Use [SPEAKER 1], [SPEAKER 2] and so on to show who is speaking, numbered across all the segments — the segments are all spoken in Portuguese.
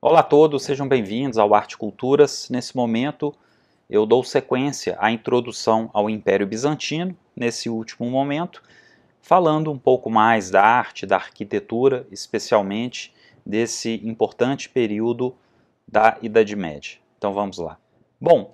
[SPEAKER 1] Olá a todos, sejam bem-vindos ao Arte Culturas. Nesse momento eu dou sequência à introdução ao Império Bizantino, nesse último momento, falando um pouco mais da arte, da arquitetura, especialmente desse importante período da Idade Média. Então vamos lá. Bom,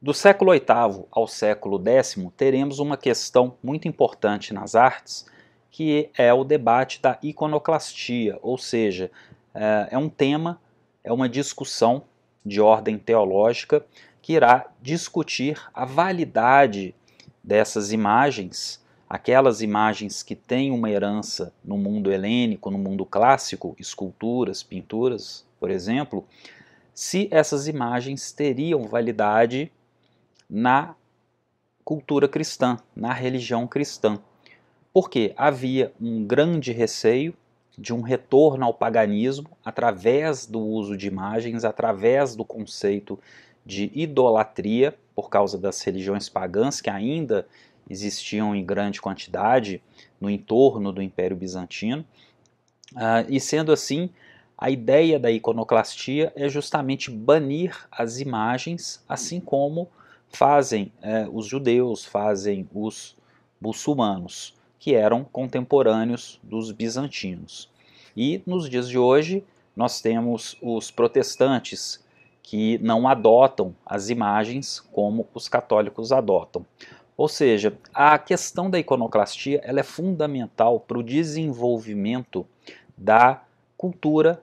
[SPEAKER 1] do século VIII ao século X teremos uma questão muito importante nas artes, que é o debate da iconoclastia, ou seja, é um tema, é uma discussão de ordem teológica que irá discutir a validade dessas imagens, aquelas imagens que têm uma herança no mundo helênico, no mundo clássico, esculturas, pinturas, por exemplo, se essas imagens teriam validade na cultura cristã, na religião cristã. Porque havia um grande receio de um retorno ao paganismo através do uso de imagens, através do conceito de idolatria, por causa das religiões pagãs que ainda existiam em grande quantidade no entorno do Império Bizantino. E sendo assim, a ideia da iconoclastia é justamente banir as imagens, assim como fazem os judeus, fazem os muçulmanos, que eram contemporâneos dos bizantinos. E nos dias de hoje nós temos os protestantes, que não adotam as imagens como os católicos adotam. Ou seja, a questão da iconoclastia ela é fundamental para o desenvolvimento da cultura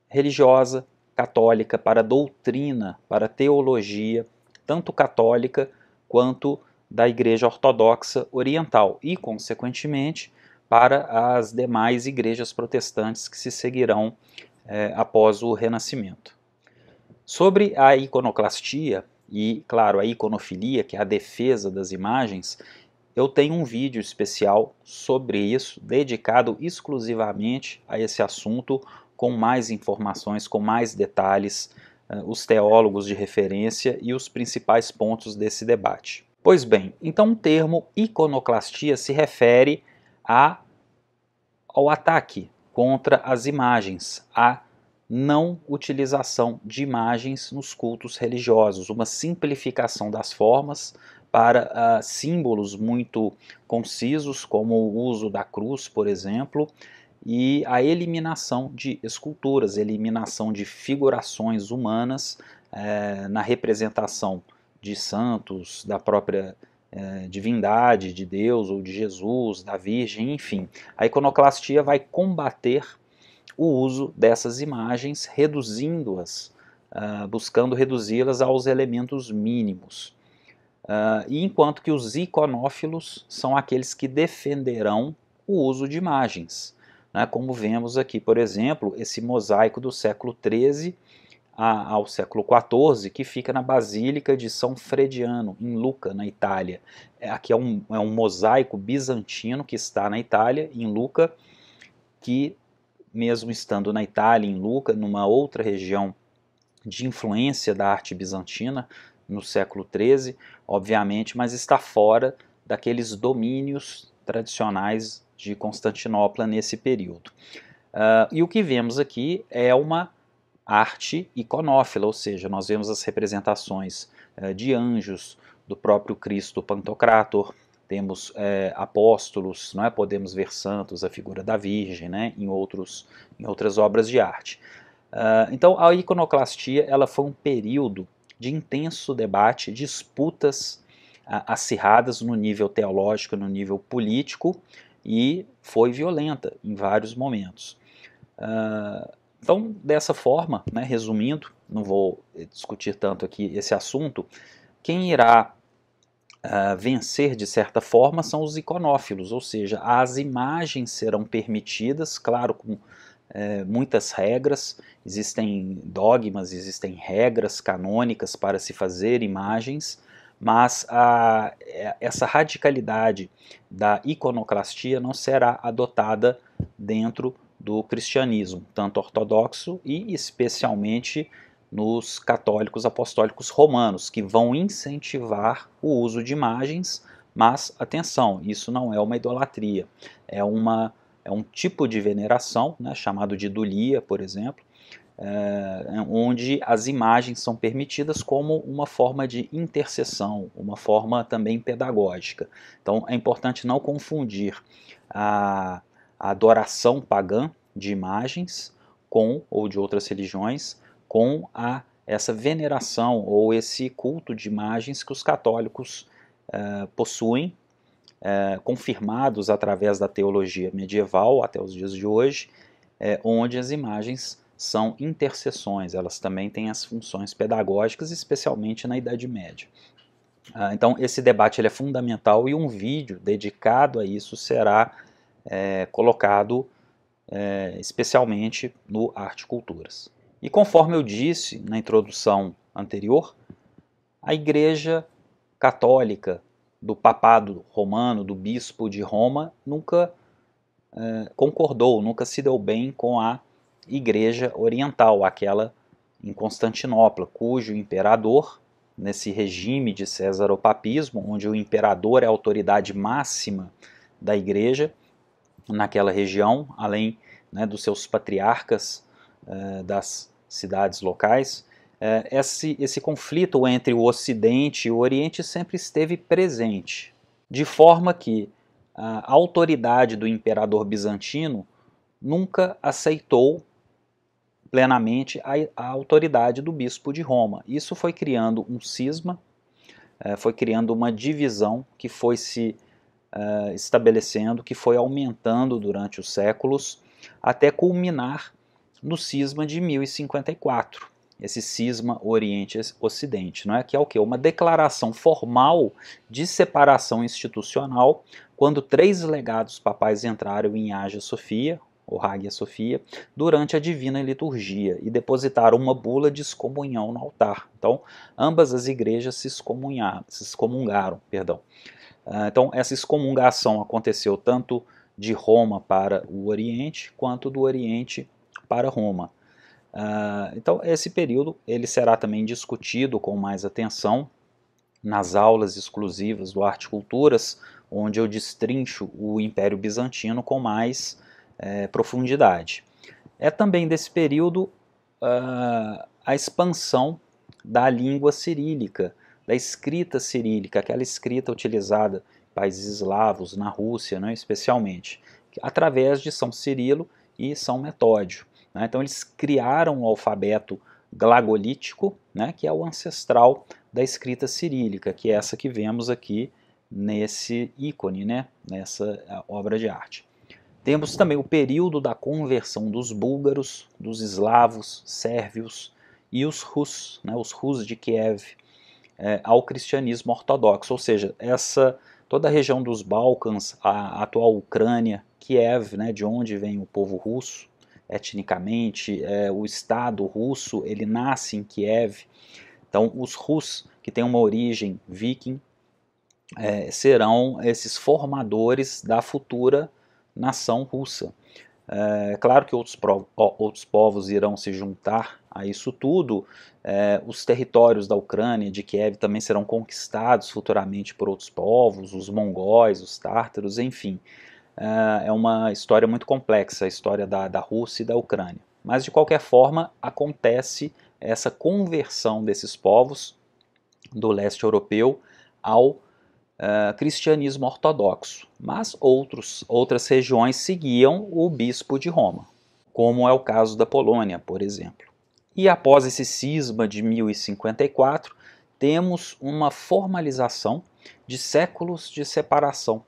[SPEAKER 1] religiosa católica, para a doutrina, para a teologia, tanto católica quanto da Igreja Ortodoxa Oriental e, consequentemente, para as demais igrejas protestantes que se seguirão após o Renascimento. Sobre a iconoclastia e, claro, a iconofilia, que é a defesa das imagens, eu tenho um vídeo especial sobre isso, dedicado exclusivamente a esse assunto, com mais informações, com mais detalhes, os teólogos de referência e os principais pontos desse debate. Pois bem, então o termo iconoclastia se refere ao ataque contra as imagens, a não utilização de imagens nos cultos religiosos, uma simplificação das formas para símbolos muito concisos, como o uso da cruz, por exemplo, e a eliminação de esculturas, eliminação de figurações humanas na representação de santos, da própria divindade de Deus ou de Jesus, da Virgem, enfim. A iconoclastia vai combater o uso dessas imagens, reduzindo-as, buscando reduzi-las aos elementos mínimos. E enquanto que os iconófilos são aqueles que defenderão o uso de imagens, né, como vemos aqui, por exemplo, esse mosaico do século XIII ao século XIV, que fica na Basílica de São Frediano, em Lucca, na Itália. Aqui é um mosaico bizantino que está na Itália, em Lucca, que mesmo estando na Itália, em Lucca, numa outra região de influência da arte bizantina, no século XIII, obviamente, mas está fora daqueles domínios tradicionais de Constantinopla nesse período. E o que vemos aqui é uma arte iconófila, ou seja, nós vemos as representações de anjos, do próprio Cristo Pantocrator, temos apóstolos, não é? Podemos ver santos, a figura da Virgem, né? em outras obras de arte. Então a iconoclastia ela foi um período de intenso debate, disputas acirradas no nível teológico, no nível político, e foi violenta em vários momentos. Então, dessa forma, né, resumindo, não vou discutir tanto aqui esse assunto, quem irá vencer de certa forma são os iconófilos, ou seja, as imagens serão permitidas, claro, com muitas regras, existem dogmas, existem regras canônicas para se fazer imagens, mas essa radicalidade da iconoclastia não será adotada dentro do cristianismo, tanto ortodoxo e especialmente nos católicos apostólicos romanos, que vão incentivar o uso de imagens, mas atenção, isso não é uma idolatria, é é um tipo de veneração, né, chamado de dulia, por exemplo, onde as imagens são permitidas como uma forma de intercessão, uma forma também pedagógica. Então é importante não confundir a adoração pagã de imagens ou de outras religiões com essa veneração ou esse culto de imagens que os católicos possuem, confirmados através da teologia medieval até os dias de hoje, onde as imagens são intercessões, elas também têm as funções pedagógicas, especialmente na Idade Média. Então esse debate ele é fundamental e um vídeo dedicado a isso será colocado especialmente no Arte e Culturas. E conforme eu disse na introdução anterior, a Igreja Católica do Papado Romano, do Bispo de Roma, nunca concordou, nunca se deu bem com a Igreja Oriental, aquela em Constantinopla, cujo imperador, nesse regime de cesaropapismo, onde o imperador é a autoridade máxima da Igreja naquela região, além dos seus patriarcas das cidades locais, esse conflito entre o Ocidente e o Oriente sempre esteve presente, de forma que a autoridade do imperador bizantino nunca aceitou plenamente a autoridade do bispo de Roma. Isso foi criando um cisma, foi criando uma divisão que foi se estabelecendo, que foi aumentando durante os séculos, até culminar no cisma de 1054, esse cisma Oriente-Ocidente, não é? Que é o quê? Uma declaração formal de separação institucional, quando 3 legados papais entraram em Hagia Sophia, ou Hagia Sophia, durante a Divina Liturgia e depositaram uma bula de excomunhão no altar. Então, ambas as igrejas se excomungaram. Então, essa excomungação aconteceu tanto de Roma para o Oriente, quanto do Oriente para Roma. Então, esse período ele será também discutido com mais atenção nas aulas exclusivas do Arte e Culturas, onde eu destrincho o Império Bizantino com mais profundidade. É também desse período a expansão da língua cirílica, da escrita cirílica, aquela escrita utilizada em países eslavos, na Rússia, né, especialmente, através de São Cirilo e São Metódio. Né? Então eles criaram o alfabeto glagolítico, né, que é o ancestral da escrita cirílica, que é essa que vemos aqui nesse ícone, né, nessa obra de arte. Temos também o período da conversão dos búlgaros, dos eslavos, sérvios e os Rus, né, os Rus de Kiev, ao cristianismo ortodoxo, ou seja, toda a região dos Balcãs, a atual Ucrânia, Kiev, né, de onde vem o povo russo, etnicamente, o Estado russo ele nasce em Kiev. Então os Rus, que têm uma origem viking, serão esses formadores da futura nação russa. É claro que outros povos irão se juntar a isso tudo. Os territórios da Ucrânia, de Kiev, também serão conquistados futuramente por outros povos, os mongóis, os tártaros, enfim. É uma história muito complexa, a história da Rússia e da Ucrânia. Mas, de qualquer forma, acontece essa conversão desses povos do leste europeu ao cristianismo ortodoxo. Mas outras regiões seguiam o bispo de Roma, como é o caso da Polônia, por exemplo. E após esse cisma de 1054, temos uma formalização de séculos de separação.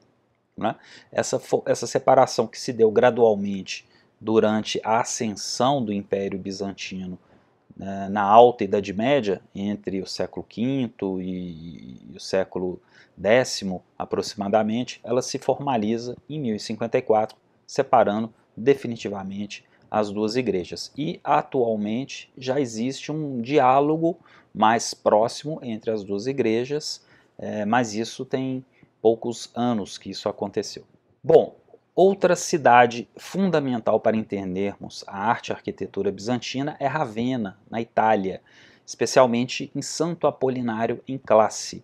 [SPEAKER 1] Né? Essa separação que se deu gradualmente durante a ascensão do Império Bizantino na Alta Idade Média, entre o século V e o século X aproximadamente, ela se formaliza em 1054, separando definitivamente as duas igrejas. E atualmente já existe um diálogo mais próximo entre as duas igrejas, mas isso tem poucos anos que isso aconteceu. Bom, outra cidade fundamental para entendermos a arte e a arquitetura bizantina é Ravenna, na Itália, especialmente em Santo Apolinário em Classe.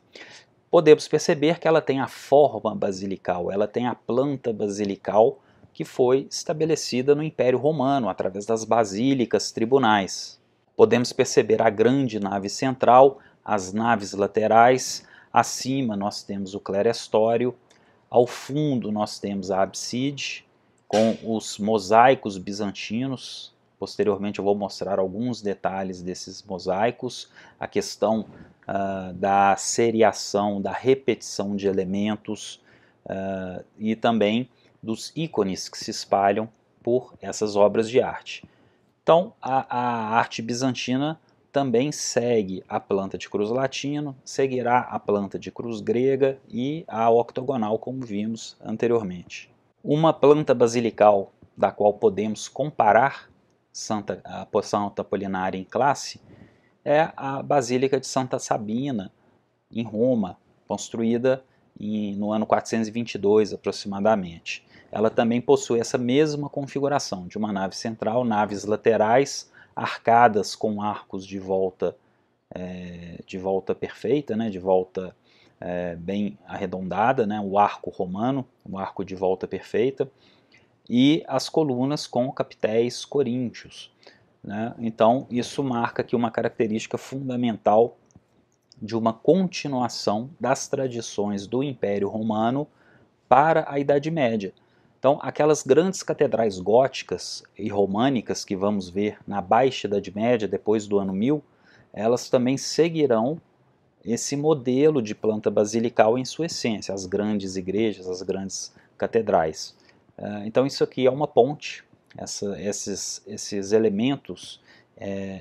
[SPEAKER 1] Podemos perceber que ela tem a forma basilical, ela tem a planta basilical que foi estabelecida no Império Romano, através das basílicas tribunais. Podemos perceber a grande nave central, as naves laterais, acima nós temos o clerestório, ao fundo nós temos a abside, com os mosaicos bizantinos. Posteriormente eu vou mostrar alguns detalhes desses mosaicos, a questão da seriação, da repetição de elementos e também dos ícones que se espalham por essas obras de arte. Então, a arte bizantina também segue a planta de cruz latino, seguirá a planta de cruz grega e a octogonal, como vimos anteriormente. Uma planta basilical da qual podemos comparar a Santa Apolinária em classe é a Basílica de Santa Sabina, em Roma, construída no ano 422 aproximadamente. Ela também possui essa mesma configuração de uma nave central, naves laterais, arcadas com arcos de volta perfeita, de volta bem arredondada, o arco romano, o arco de volta perfeita, e as colunas com capitéis coríntios. Então isso marca aqui uma característica fundamental de uma continuação das tradições do Império Romano para a Idade Média. Então, aquelas grandes catedrais góticas e românicas que vamos ver na Baixa Idade Média, depois do ano 1000, elas também seguirão esse modelo de planta basilical em sua essência, as grandes igrejas, as grandes catedrais. Então, isso aqui é uma ponte, esses elementos,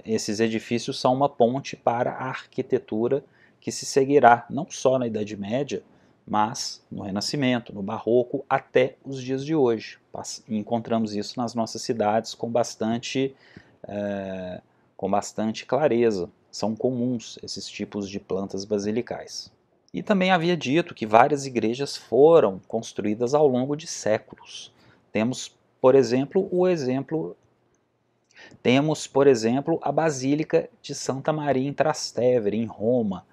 [SPEAKER 1] esses edifícios são uma ponte para a arquitetura que se seguirá não só na Idade Média, mas no Renascimento, no Barroco, até os dias de hoje. Encontramos isso nas nossas cidades com bastante clareza. São comuns esses tipos de plantas basilicais. E também havia dito que várias igrejas foram construídas ao longo de séculos. Temos, por exemplo, a Basílica de Santa Maria em Trastevere, em Roma,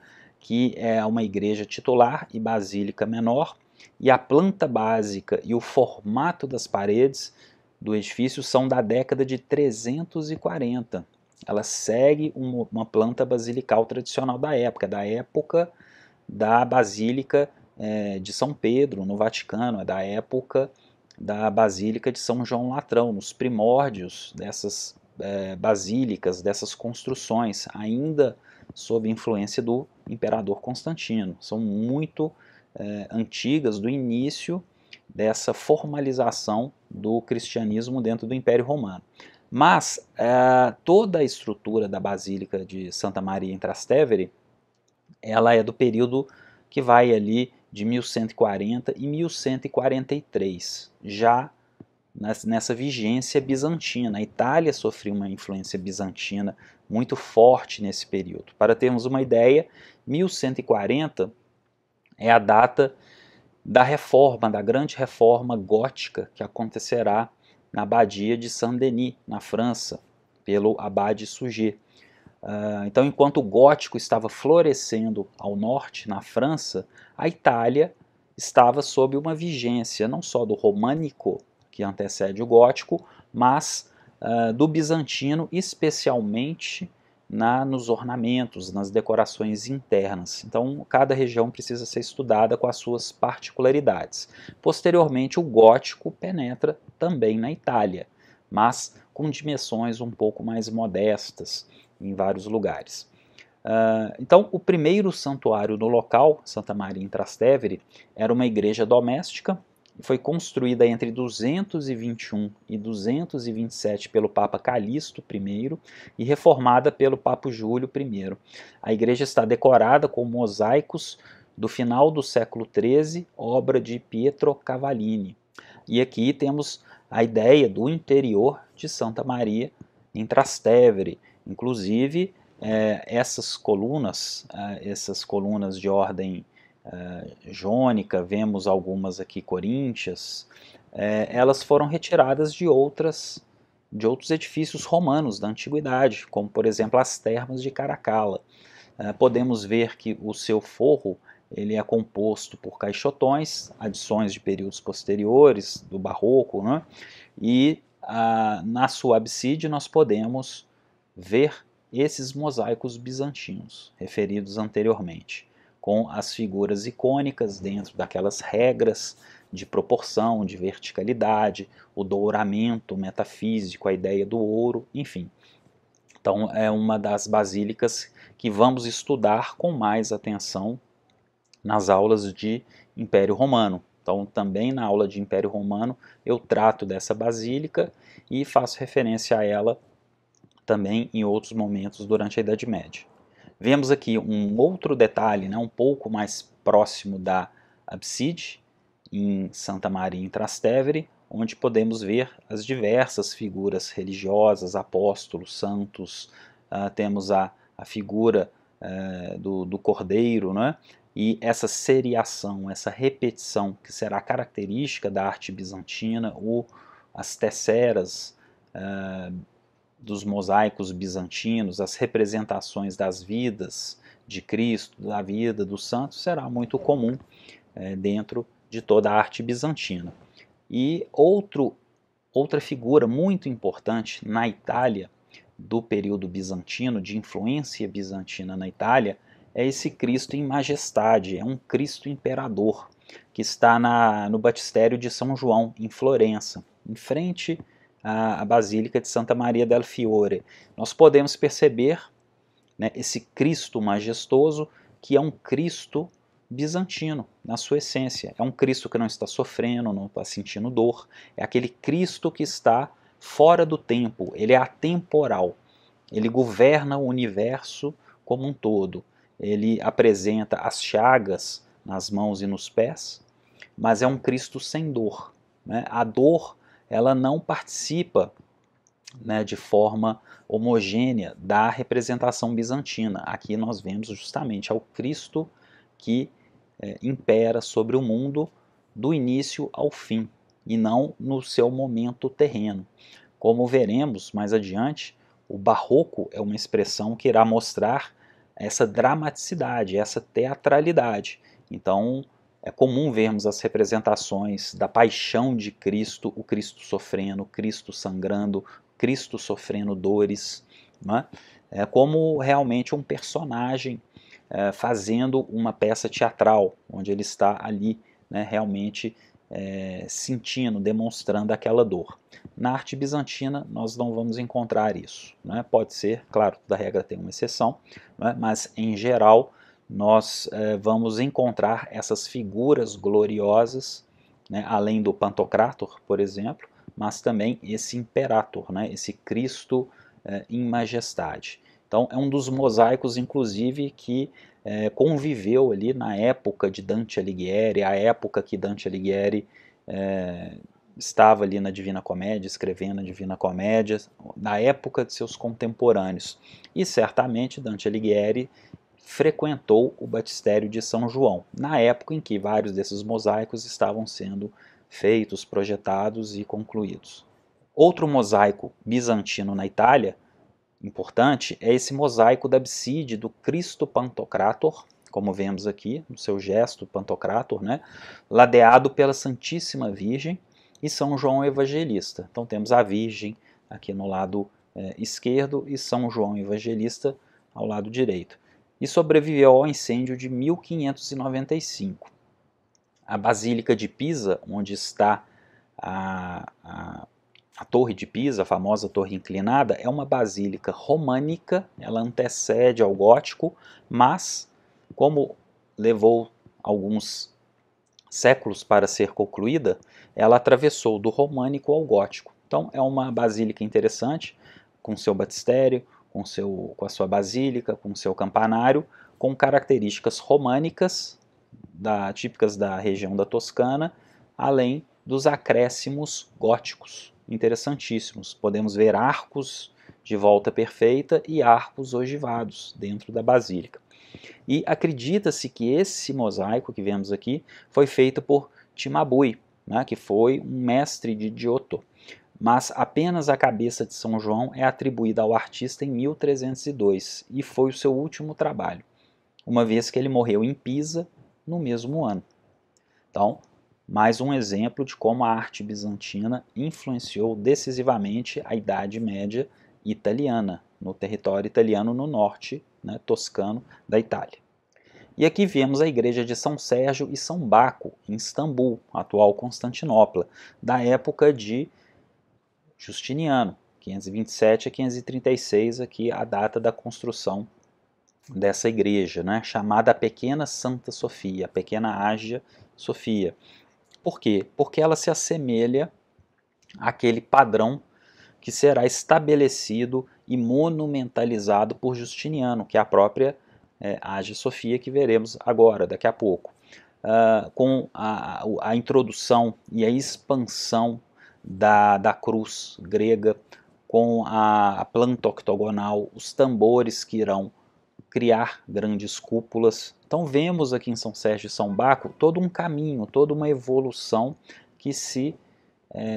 [SPEAKER 1] que é uma igreja titular e basílica menor, e a planta básica e o formato das paredes do edifício são da década de 340. Ela segue uma planta basilical tradicional da época da Basílica de São Pedro, no Vaticano, da época da Basílica de São João Latrão, nos primórdios dessas basílicas, dessas construções, ainda sob influência do imperador Constantino. São muito antigas, do início dessa formalização do cristianismo dentro do Império Romano. Mas toda a estrutura da Basílica de Santa Maria em Trastevere, ela é do período que vai ali de 1140 e 1143, já nessa vigência bizantina. A Itália sofreu uma influência bizantina muito forte nesse período. Para termos uma ideia, 1140 é a data da reforma, da grande reforma gótica que acontecerá na abadia de Saint-Denis, na França, pelo abade Suger. Então, enquanto o gótico estava florescendo ao norte, na França, a Itália estava sob uma vigência não só do românico, que antecede o gótico, mas do bizantino, especialmente nos ornamentos, nas decorações internas. Então, cada região precisa ser estudada com as suas particularidades. Posteriormente, o gótico penetra também na Itália, mas com dimensões um pouco mais modestas em vários lugares. Então, o primeiro santuário no local, Santa Maria em Trastevere, era uma igreja doméstica. Foi construída entre 221 e 227 pelo Papa Calixto I e reformada pelo Papa Júlio I. A igreja está decorada com mosaicos do final do século XIII, obra de Pietro Cavallini. E aqui temos a ideia do interior de Santa Maria em Trastevere. Inclusive, essas colunas de ordem jônica, vemos algumas aqui coríntias, elas foram retiradas de outros edifícios romanos da antiguidade, como por exemplo as termas de Caracalla. Podemos ver que o seu forro ele é composto por caixotões, adições de períodos posteriores, do Barroco, né? E na sua abside nós podemos ver esses mosaicos bizantinos, referidos anteriormente, com as figuras icônicas dentro daquelas regras de proporção, de verticalidade, o douramento metafísico, a ideia do ouro, enfim. Então é uma das basílicas que vamos estudar com mais atenção nas aulas de Império Romano. Então também na aula de Império Romano eu trato dessa basílica e faço referência a ela também em outros momentos durante a Idade Média. Vemos aqui um outro detalhe, né, um pouco mais próximo da abside, em Santa Maria em Trastevere, onde podemos ver as diversas figuras religiosas, apóstolos, santos, temos a figura do cordeiro, né? E essa seriação, essa repetição que será característica da arte bizantina, as tesseras dos mosaicos bizantinos, as representações das vidas de Cristo, da vida dos santos, será muito comum dentro de toda a arte bizantina. E outra figura muito importante na Itália, do período bizantino, de influência bizantina na Itália, é esse Cristo em majestade, é um Cristo imperador, que está no batistério de São João, em Florença, em frente à Basílica de Santa Maria del Fiore. Nós podemos perceber, né, esse Cristo majestoso, que é um Cristo bizantino, na sua essência. É um Cristo que não está sofrendo, não está sentindo dor. É aquele Cristo que está fora do tempo, ele é atemporal. Ele governa o universo como um todo. Ele apresenta as chagas nas mãos e nos pés, mas é um Cristo sem dor, né? A dor, ela não participa, né, de forma homogênea da representação bizantina. Aqui nós vemos justamente ao Cristo que impera sobre o mundo do início ao fim, e não no seu momento terreno. Como veremos mais adiante, o barroco é uma expressão que irá mostrar essa dramaticidade, essa teatralidade. Então, é comum vermos as representações da paixão de Cristo, o Cristo sofrendo, Cristo sangrando, Cristo sofrendo dores, né? Como realmente um personagem fazendo uma peça teatral, onde ele está ali, né, realmente sentindo, demonstrando aquela dor. Na arte bizantina nós não vamos encontrar isso, né? Pode ser, claro, toda regra tem uma exceção, né? Mas em geral nós vamos encontrar essas figuras gloriosas, né, além do Pantocrator, por exemplo, mas também esse Imperator, né, esse Cristo em majestade. Então é um dos mosaicos, inclusive, que conviveu ali na época de Dante Alighieri, a época que Dante Alighieri estava ali na Divina Comédia, escrevendo a Divina Comédia, na época de seus contemporâneos. E certamente Dante Alighieri frequentou o batistério de São João, na época em que vários desses mosaicos estavam sendo feitos, projetados e concluídos. Outro mosaico bizantino na Itália, importante, é esse mosaico da abside do Cristo Pantocrator, como vemos aqui no seu gesto Pantocrator, né, ladeado pela Santíssima Virgem e São João Evangelista. Então temos a Virgem aqui no lado esquerdo e São João Evangelista ao lado direito. E sobreviveu ao incêndio de 1595. A Basílica de Pisa, onde está a Torre de Pisa, a famosa torre inclinada, é uma basílica românica, ela antecede ao gótico, mas como levou alguns séculos para ser concluída, ela atravessou do românico ao gótico. Então é uma basílica interessante, com seu batistério, com a sua basílica, com seu campanário, com características românicas, típicas da região da Toscana, além dos acréscimos góticos, interessantíssimos. Podemos ver arcos de volta perfeita e arcos ogivados dentro da basílica. E acredita-se que esse mosaico que vemos aqui foi feito por Cimabue, né, que foi um mestre de Giotto, mas apenas a cabeça de São João é atribuída ao artista em 1302 e foi o seu último trabalho, uma vez que ele morreu em Pisa no mesmo ano. Então, mais um exemplo de como a arte bizantina influenciou decisivamente a Idade Média italiana, no território italiano no norte, né, toscano, da Itália. E aqui vemos a igreja de São Sérgio e São Baco, em Istambul, atual Constantinopla, da época de Justiniano, 527 a 536, aqui a data da construção dessa igreja, né, chamada a Pequena Santa Sofia, a Pequena Ágia Sofia. Por quê? Porque ela se assemelha àquele padrão que será estabelecido e monumentalizado por Justiniano, que é a própria Ágia Sofia que veremos agora, daqui a pouco. Com a introdução e a expansão da cruz grega, com a planta octogonal, os tambores que irão criar grandes cúpulas. Então vemos aqui em São Sérgio e São Baco todo um caminho, toda uma evolução que se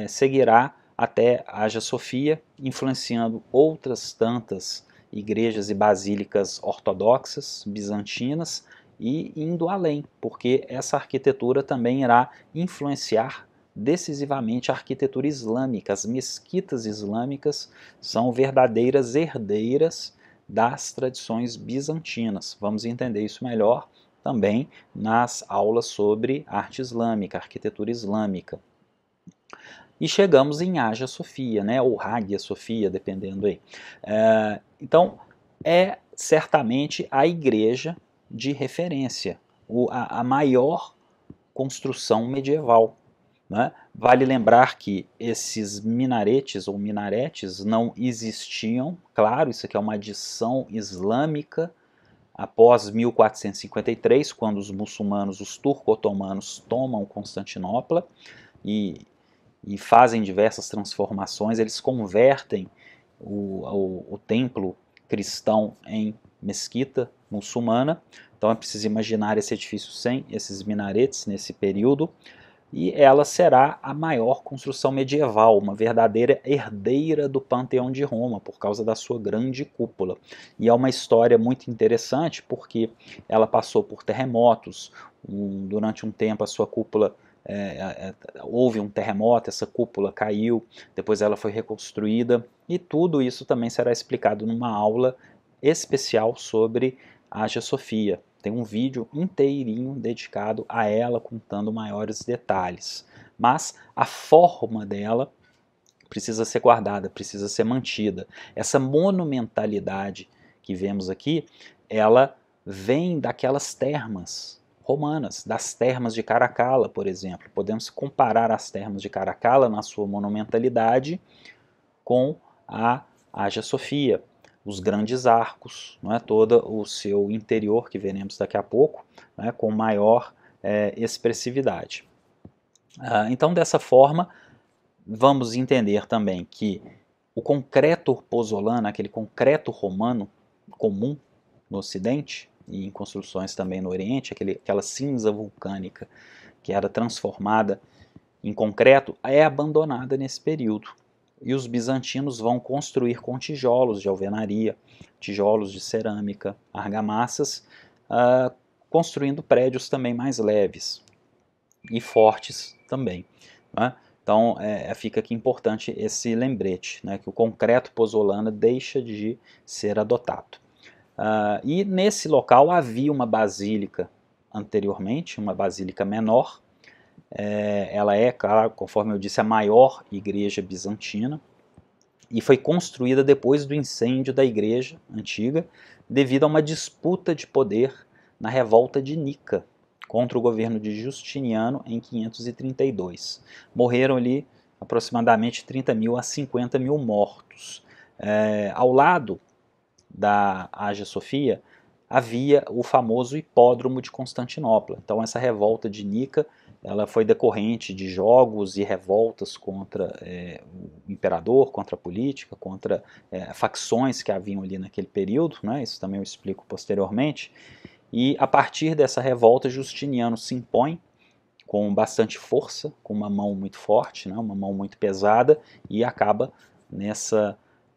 [SPEAKER 1] seguirá até Ágia Sofia, influenciando outras tantas igrejas e basílicas ortodoxas, bizantinas, e indo além, porque essa arquitetura também irá influenciar decisivamente a arquitetura islâmica. As mesquitas islâmicas são verdadeiras herdeiras das tradições bizantinas. Vamos entender isso melhor também nas aulas sobre arte islâmica, arquitetura islâmica. E chegamos em Ágia Sofia, né, ou Hagia Sofia, dependendo aí. Então, é certamente a igreja de referência, a maior construção medieval. Né? Vale lembrar que esses minaretes ou minaretes não existiam, claro, isso aqui é uma adição islâmica após 1453, quando os muçulmanos, os turco-otomanos, tomam Constantinopla e fazem diversas transformações, eles convertem o templo cristão em mesquita muçulmana. Então é preciso imaginar esse edifício sem esses minaretes nesse período, e ela será a maior construção medieval, uma verdadeira herdeira do Panteão de Roma, por causa da sua grande cúpula. E é uma história muito interessante, porque ela passou por terremotos, durante um tempo a sua cúpula houve um terremoto, essa cúpula caiu, depois ela foi reconstruída, e tudo isso também será explicado numa aula especial sobre Ágia Sofia. Tem um vídeo inteirinho dedicado a ela, contando maiores detalhes. Mas a forma dela precisa ser guardada, precisa ser mantida. Essa monumentalidade que vemos aqui, ela vem daquelas termas romanas, das termas de Caracalla, por exemplo. Podemos comparar as termas de Caracalla na sua monumentalidade com a Ágia Sofia. Os grandes arcos, não é, todo o seu interior, que veremos daqui a pouco, né, com maior expressividade. Então, dessa forma, vamos entender também que o concreto pozzolano, aquele concreto romano comum no Ocidente e em construções também no Oriente, aquela cinza vulcânica que era transformada em concreto, é abandonada nesse período. E os bizantinos vão construir com tijolos de alvenaria, tijolos de cerâmica, argamassas, construindo prédios também mais leves e fortes também. Né? Então fica aqui importante esse lembrete, né, que o concreto pozzolano deixa de ser adotado. E nesse local havia uma basílica anteriormente, uma basílica menor. Ela é, claro, conforme eu disse, a maior igreja bizantina, e foi construída depois do incêndio da igreja antiga, devido a uma disputa de poder na revolta de Nica, contra o governo de Justiniano em 532. Morreram ali aproximadamente 30 mil a 50 mil mortos. Ao lado da Ágia Sofia havia o famoso hipódromo de Constantinopla. Então essa revolta de Nica, ela foi decorrente de jogos e revoltas contra o imperador, contra a política, contra facções que haviam ali naquele período, né? Isso também eu explico posteriormente. E a partir dessa revolta, Justiniano se impõe com bastante força, com uma mão muito forte, né? Uma mão muito pesada, e acaba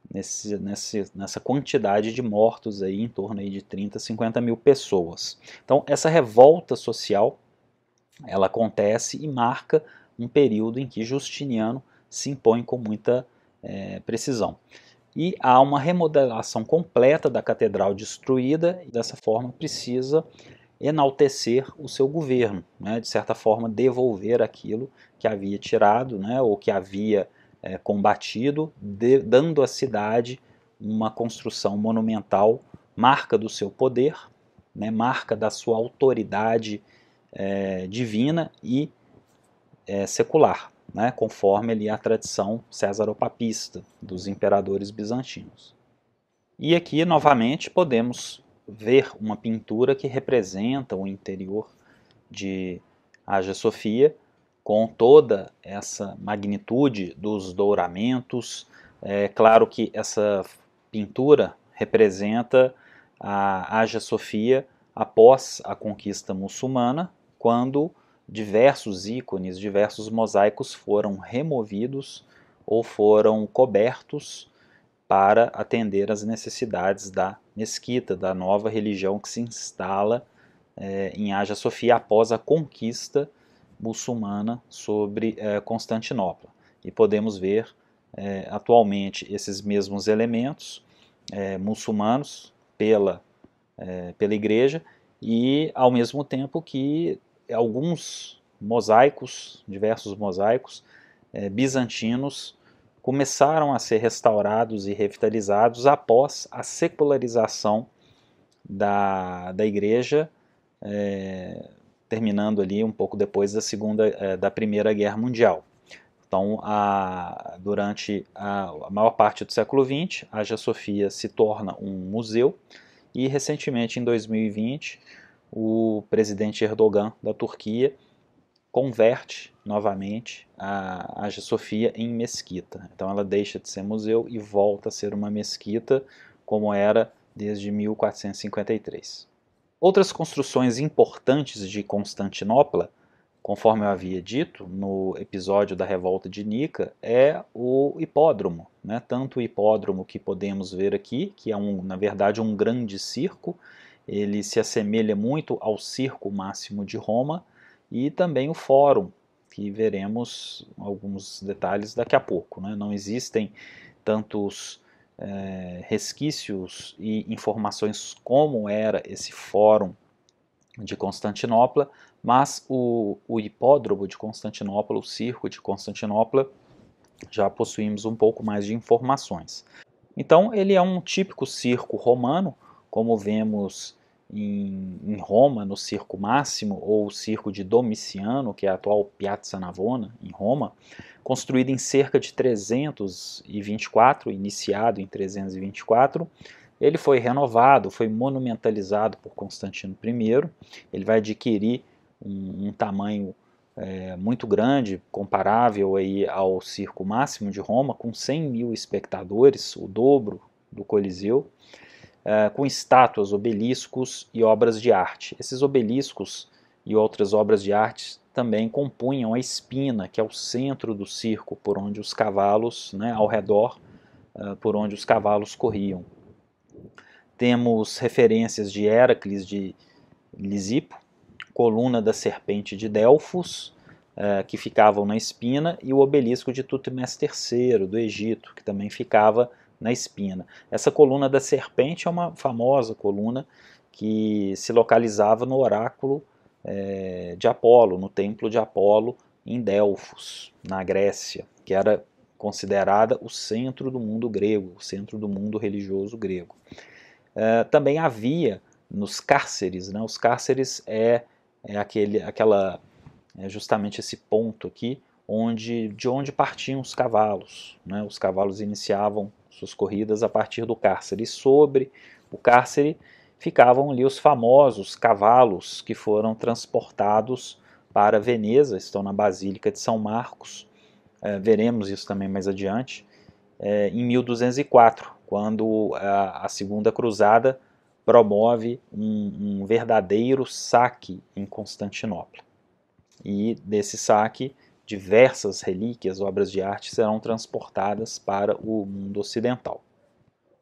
[SPEAKER 1] nessa quantidade de mortos aí, em torno aí de 30, 50 mil pessoas. Então essa revolta social, ela acontece e marca um período em que Justiniano se impõe com muita precisão. E há uma remodelação completa da catedral destruída, e dessa forma precisa enaltecer o seu governo, né, de certa forma devolver aquilo que havia tirado, né, ou que havia combatido, dando à cidade uma construção monumental, marca do seu poder, né, marca da sua autoridade divina e secular, né, conforme ali a tradição césaropapista dos imperadores bizantinos. E aqui novamente podemos ver uma pintura que representa o interior de Hagia Sophia, com toda essa magnitude dos douramentos. É claro que essa pintura representa a Hagia Sophia após a conquista muçulmana, quando diversos ícones, diversos mosaicos foram removidos ou foram cobertos para atender às necessidades da mesquita, da nova religião que se instala em Hagia Sophia após a conquista muçulmana sobre Constantinopla. E podemos ver atualmente esses mesmos elementos muçulmanos pela igreja, e ao mesmo tempo que alguns mosaicos, diversos mosaicos bizantinos, começaram a ser restaurados e revitalizados após a secularização da igreja, terminando ali um pouco depois da Primeira Guerra Mundial. Então, durante a maior parte do século XX, a Hagia Sophia se torna um museu, e recentemente, em 2020, o presidente Erdogan da Turquia converte novamente a Hagia Sophia em mesquita. Então ela deixa de ser museu e volta a ser uma mesquita, como era desde 1453. Outras construções importantes de Constantinopla, conforme eu havia dito no episódio da Revolta de Nica, é o hipódromo, né? Tanto o hipódromo que podemos ver aqui, que é na verdade um grande circo, ele se assemelha muito ao Circo Máximo de Roma, e também o fórum, que veremos alguns detalhes daqui a pouco, né? Não existem tantos resquícios e informações como era esse fórum de Constantinopla, mas o hipódromo de Constantinopla, o circo de Constantinopla, já possuímos um pouco mais de informações. Então ele é um típico circo romano, como vemos em Roma, no Circo Máximo, ou o Circo de Domiciano, que é a atual Piazza Navona, em Roma, construído em cerca de 324, iniciado em 324. Ele foi renovado, foi monumentalizado por Constantino I, ele vai adquirir um tamanho muito grande, comparável aí ao Circo Máximo de Roma, com 100 mil espectadores, o dobro do Coliseu, com estátuas, obeliscos e obras de arte. Esses obeliscos e outras obras de arte também compunham a espina, que é o centro do circo, por onde os cavalos, né, ao redor, por onde os cavalos corriam. Temos referências de Héracles de Lisipo, coluna da serpente de Delfos, que ficavam na espina, e o obelisco de Tutmés III, do Egito, que também ficava na espina. Essa coluna da serpente é uma famosa coluna que se localizava no oráculo de Apolo, no templo de Apolo em Delfos, na Grécia, que era considerada o centro do mundo grego, o centro do mundo religioso grego. Também havia nos cárceres, né? Os cárceres é justamente esse ponto aqui de onde partiam os cavalos, né? Os cavalos iniciavam suas corridas a partir do cárcere, e sobre o cárcere ficavam ali os famosos cavalos que foram transportados para Veneza, estão na Basílica de São Marcos, veremos isso também mais adiante, em 1204, quando a Segunda Cruzada promove um verdadeiro saque em Constantinopla. E desse saque, diversas relíquias, obras de arte serão transportadas para o mundo ocidental.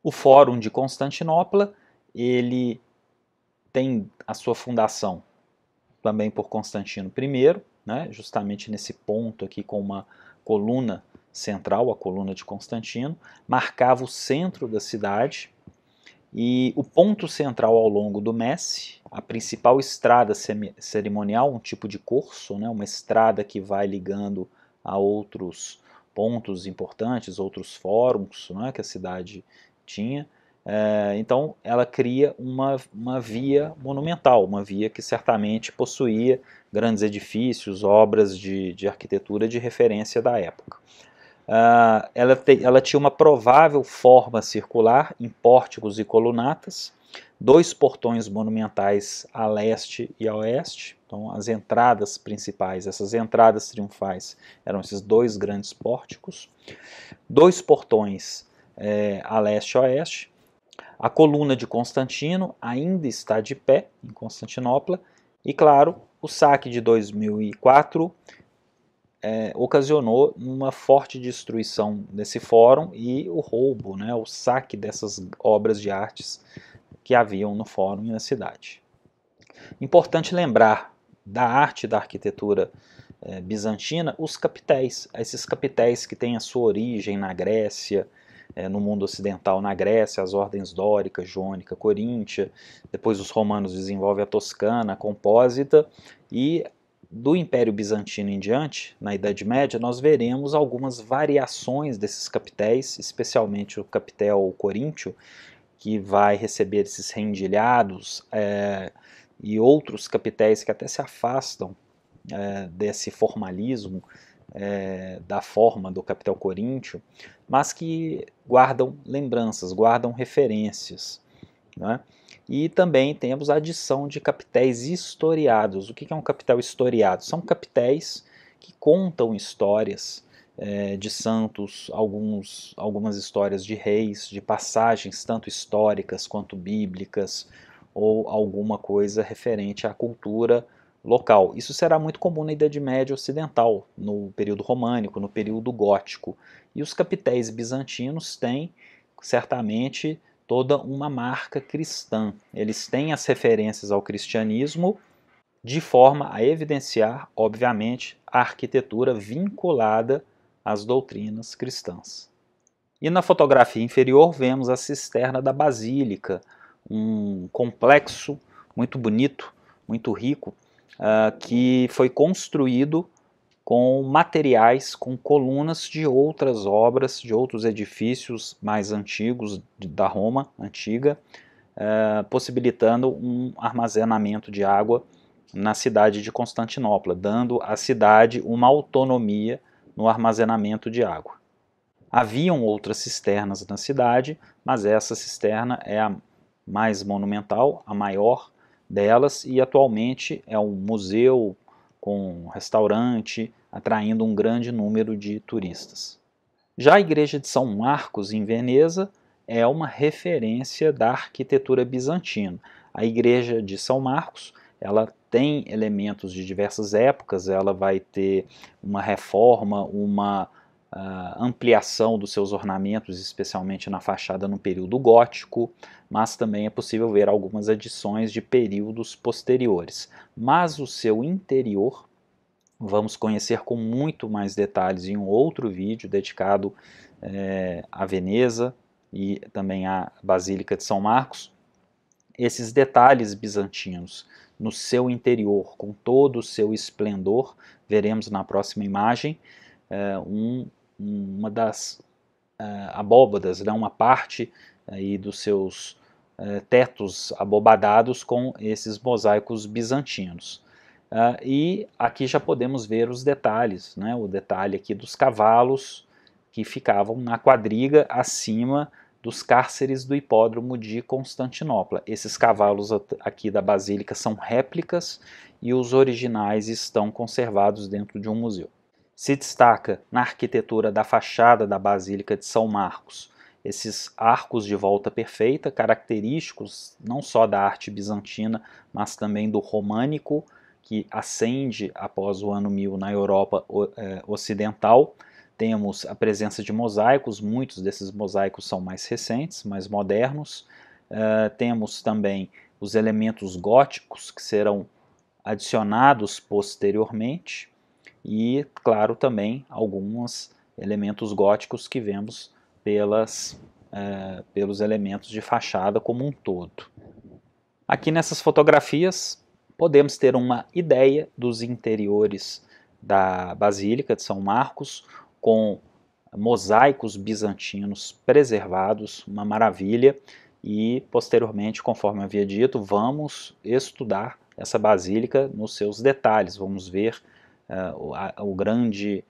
[SPEAKER 1] O Fórum de Constantinopla, ele tem a sua fundação também por Constantino I, né, justamente nesse ponto aqui com uma coluna central, a coluna de Constantino, marcava o centro da cidade, e o ponto central ao longo do Messi, a principal estrada cerimonial, um tipo de curso, né, uma estrada que vai ligando a outros pontos importantes, outros fóruns, né, que a cidade tinha. Então ela cria uma via monumental, uma via que certamente possuía grandes edifícios, obras de arquitetura de referência da época. Ela tinha uma provável forma circular em pórticos e colunatas, 2 portões monumentais a leste e a oeste. Então as entradas principais, essas entradas triunfais, eram esses 2 grandes pórticos, 2 portões a leste e oeste. A coluna de Constantino ainda está de pé em Constantinopla, e claro, o saque de 2004 ocasionou uma forte destruição desse fórum e o roubo, né, o saque dessas obras de artes que haviam no fórum e na cidade. Importante lembrar da arte da arquitetura bizantina os capitéis, esses capitéis que têm a sua origem na Grécia, no mundo ocidental na Grécia, as ordens dórica, jônica, coríntia, depois os romanos desenvolvem a toscana, a compósita, e do Império Bizantino em diante, na Idade Média, nós veremos algumas variações desses capitéis, especialmente o capitel coríntio, que vai receber esses rendilhados, e outros capitéis que até se afastam desse formalismo da forma do capitel coríntio, mas que guardam lembranças, guardam referências, né? E também temos a adição de capitéis historiados. O que é um capitel historiado? São capitéis que contam histórias de santos, algumas histórias de reis, de passagens tanto históricas quanto bíblicas, ou alguma coisa referente à cultura local. Isso será muito comum na Idade Média Ocidental, no período românico, no período gótico. E os capitéis bizantinos têm, certamente, toda uma marca cristã. Eles têm as referências ao cristianismo de forma a evidenciar, obviamente, a arquitetura vinculada às doutrinas cristãs. E na fotografia inferior vemos a cisterna da Basílica, um complexo muito bonito, muito rico, que foi construído com materiais, com colunas de outras obras, de outros edifícios mais antigos da Roma antiga, possibilitando um armazenamento de água na cidade de Constantinopla, dando à cidade uma autonomia no armazenamento de água. Haviam outras cisternas na cidade, mas essa cisterna é a mais monumental, a maior delas, e atualmente é um museu com restaurante, atraindo um grande número de turistas. Já a igreja de São Marcos, em Veneza, é uma referência da arquitetura bizantina. A igreja de São Marcos, ela tem elementos de diversas épocas, ela vai ter uma reforma, uma ampliação dos seus ornamentos, especialmente na fachada no período gótico, mas também é possível ver algumas adições de períodos posteriores. Mas o seu interior vamos conhecer com muito mais detalhes em um outro vídeo dedicado a Veneza e também à Basílica de São Marcos. Esses detalhes bizantinos no seu interior, com todo o seu esplendor, veremos na próxima imagem uma das abóbadas, né, uma parte aí dos seus tetos abobadados com esses mosaicos bizantinos. E aqui já podemos ver os detalhes, né, o detalhe aqui dos cavalos que ficavam na quadriga acima dos cárceres do hipódromo de Constantinopla. Esses cavalos aqui da Basílica são réplicas e os originais estão conservados dentro de um museu. Se destaca na arquitetura da fachada da Basílica de São Marcos esses arcos de volta perfeita, característicos não só da arte bizantina, mas também do românico, que ascende após o ano 1000 na Europa ocidental, temos a presença de mosaicos, muitos desses mosaicos são mais recentes, mais modernos. Temos também os elementos góticos que serão adicionados posteriormente e, claro, também alguns elementos góticos que vemos pelos elementos de fachada como um todo. Aqui nessas fotografias podemos ter uma ideia dos interiores da Basílica de São Marcos, com mosaicos bizantinos preservados, uma maravilha, e posteriormente, conforme eu havia dito, vamos estudar essa basílica nos seus detalhes, vamos ver o grande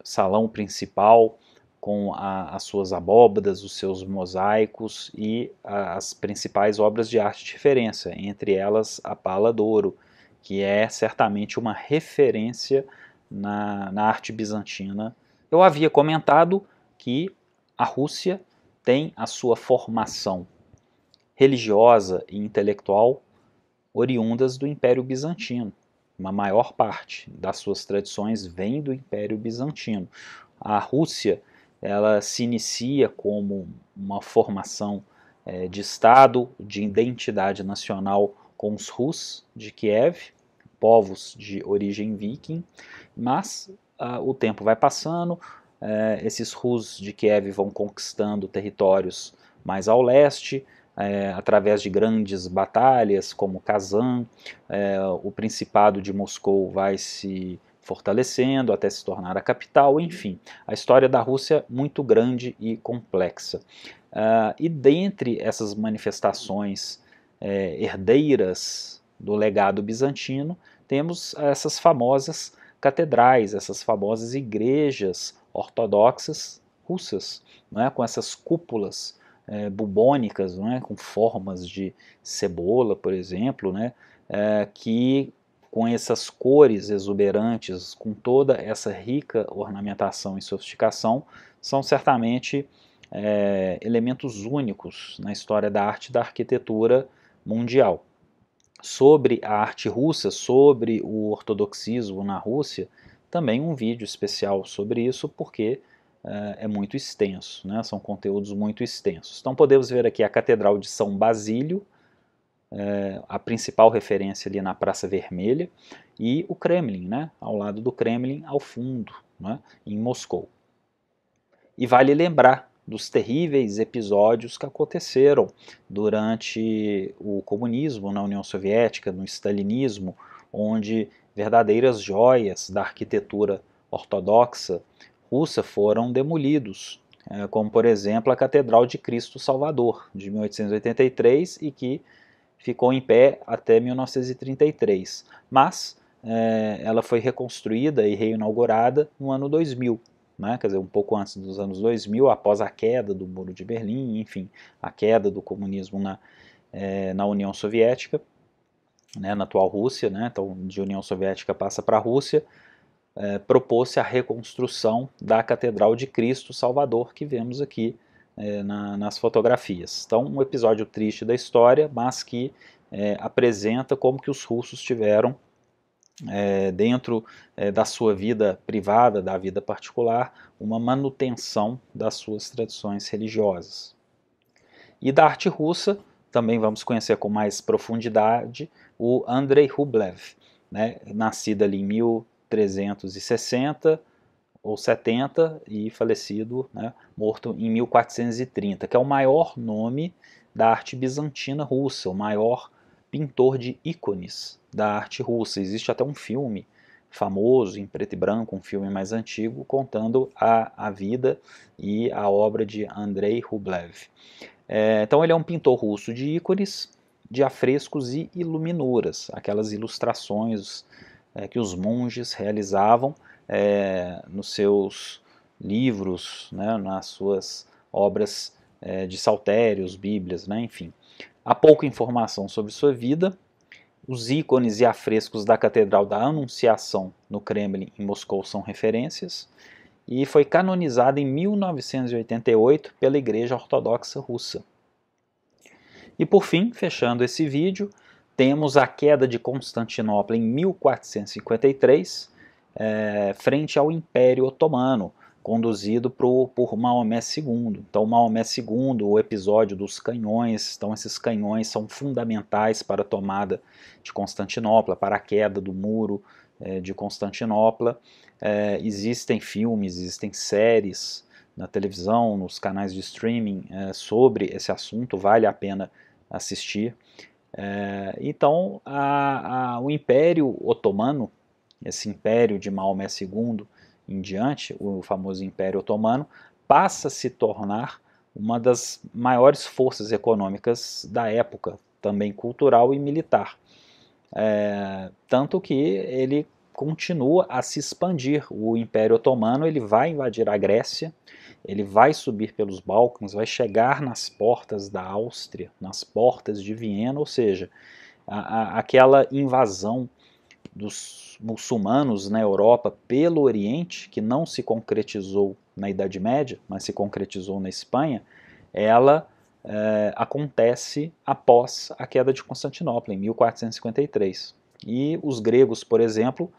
[SPEAKER 1] salão principal com as suas abóbadas, os seus mosaicos e as principais obras de arte de referência, entre elas a Pala d'Ouro, que é certamente uma referência na arte bizantina. Eu havia comentado que a Rússia tem a sua formação religiosa e intelectual oriundas do Império Bizantino. Uma maior parte das suas tradições vem do Império Bizantino. A Rússia, ela se inicia como uma formação de Estado, de identidade nacional com os Rus de Kiev, povos de origem viking, mas o tempo vai passando, esses Rus de Kiev vão conquistando territórios mais ao leste, através de grandes batalhas como Kazan, o Principado de Moscou vai se fortalecendo até se tornar a capital, enfim, a história da Rússia é muito grande e complexa. E dentre essas manifestações herdeiras do legado bizantino, temos essas famosas catedrais, essas famosas igrejas ortodoxas russas, né, com essas cúpulas bubônicas, né, com formas de cebola, por exemplo, né, que com essas cores exuberantes, com toda essa rica ornamentação e sofisticação, são certamente elementos únicos na história da arte e da arquitetura mundial. Sobre a arte russa, sobre o ortodoxismo na Rússia, também um vídeo especial sobre isso, porque é muito extenso, né? São conteúdos muito extensos. Então podemos ver aqui a Catedral de São Basílio, a principal referência ali na Praça Vermelha, e o Kremlin, né? Ao lado do Kremlin, ao fundo, né? Em Moscou. E vale lembrar dos terríveis episódios que aconteceram durante o comunismo na União Soviética, no stalinismo, onde verdadeiras joias da arquitetura ortodoxa russa foram demolidos, como por exemplo a Catedral de Cristo Salvador, de 1883, e que ficou em pé até 1933, mas ela foi reconstruída e reinaugurada no ano 2000, né, quer dizer, um pouco antes dos anos 2000, após a queda do Muro de Berlim, enfim, a queda do comunismo na União Soviética, né, na atual Rússia, né, então de União Soviética passa para a Rússia, propôs-se a reconstrução da Catedral de Cristo Salvador, que vemos aqui nas fotografias. Então, um episódio triste da história, mas que apresenta como que os russos tiveram, dentro da sua vida privada, da vida particular, uma manutenção das suas tradições religiosas. E da arte russa, também vamos conhecer com mais profundidade o Andrei Rublev, né, nascido ali em 1360 ou 70 e falecido, né, morto em 1430, que é o maior nome da arte bizantina russa, o maior pintor de ícones da arte russa. Existe até um filme famoso, em preto e branco, um filme mais antigo, contando a vida e a obra de Andrei Rublev. Então ele é um pintor russo de ícones, de afrescos e iluminuras, aquelas ilustrações que os monges realizavam nos seus livros, né, nas suas obras de saltérios, bíblias, né, enfim. Há pouca informação sobre sua vida. Os ícones e afrescos da Catedral da Anunciação no Kremlin, em Moscou, são referências, e foi canonizado em 1988 pela Igreja Ortodoxa Russa. E por fim, fechando esse vídeo, temos a queda de Constantinopla em 1453, frente ao Império Otomano, conduzido por Maomé II. Então, Maomé II, o episódio dos canhões, então esses canhões são fundamentais para a tomada de Constantinopla, para a queda do muro de Constantinopla. Existem filmes, existem séries na televisão, nos canais de streaming sobre esse assunto, vale a pena assistir. Então, o Império Otomano, esse império de Maomé II em diante, o famoso Império Otomano, passa a se tornar uma das maiores forças econômicas da época, também cultural e militar. Tanto que ele continua a se expandir. O Império Otomano ele vai invadir a Grécia, ele vai subir pelos Balcãs, vai chegar nas portas da Áustria, nas portas de Viena, ou seja, aquela invasão dos muçulmanos na Europa pelo Oriente, que não se concretizou na Idade Média, mas se concretizou na Espanha, ela acontece após a queda de Constantinopla, em 1453. E os gregos, por exemplo,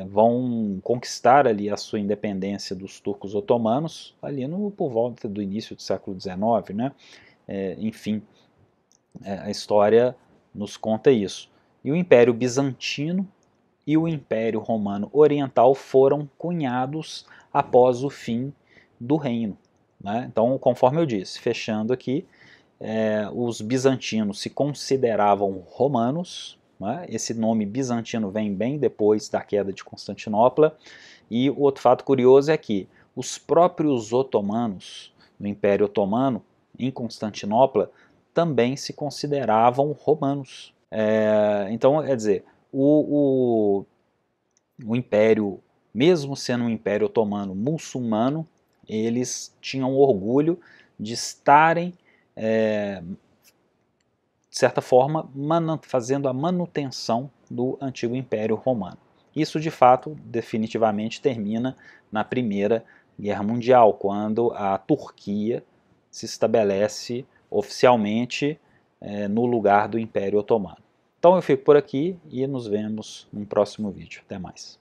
[SPEAKER 1] vão conquistar ali a sua independência dos turcos otomanos, ali por volta do início do século XIX, né? Enfim, a história nos conta isso. E o Império Bizantino e o Império Romano Oriental foram cunhados após o fim do reino. Né? Então, conforme eu disse, fechando aqui, os bizantinos se consideravam romanos. Né? Esse nome bizantino vem bem depois da queda de Constantinopla. E o outro fato curioso é que os próprios otomanos, no Império Otomano, em Constantinopla, também se consideravam romanos. Então, quer dizer, o Império, mesmo sendo um Império Otomano muçulmano, eles tinham orgulho de estarem, de certa forma, fazendo a manutenção do antigo Império Romano. Isso, de fato, definitivamente termina na Primeira Guerra Mundial, quando a Turquia se estabelece oficialmente no lugar do Império Otomano. Então eu fico por aqui e nos vemos no próximo vídeo. Até mais.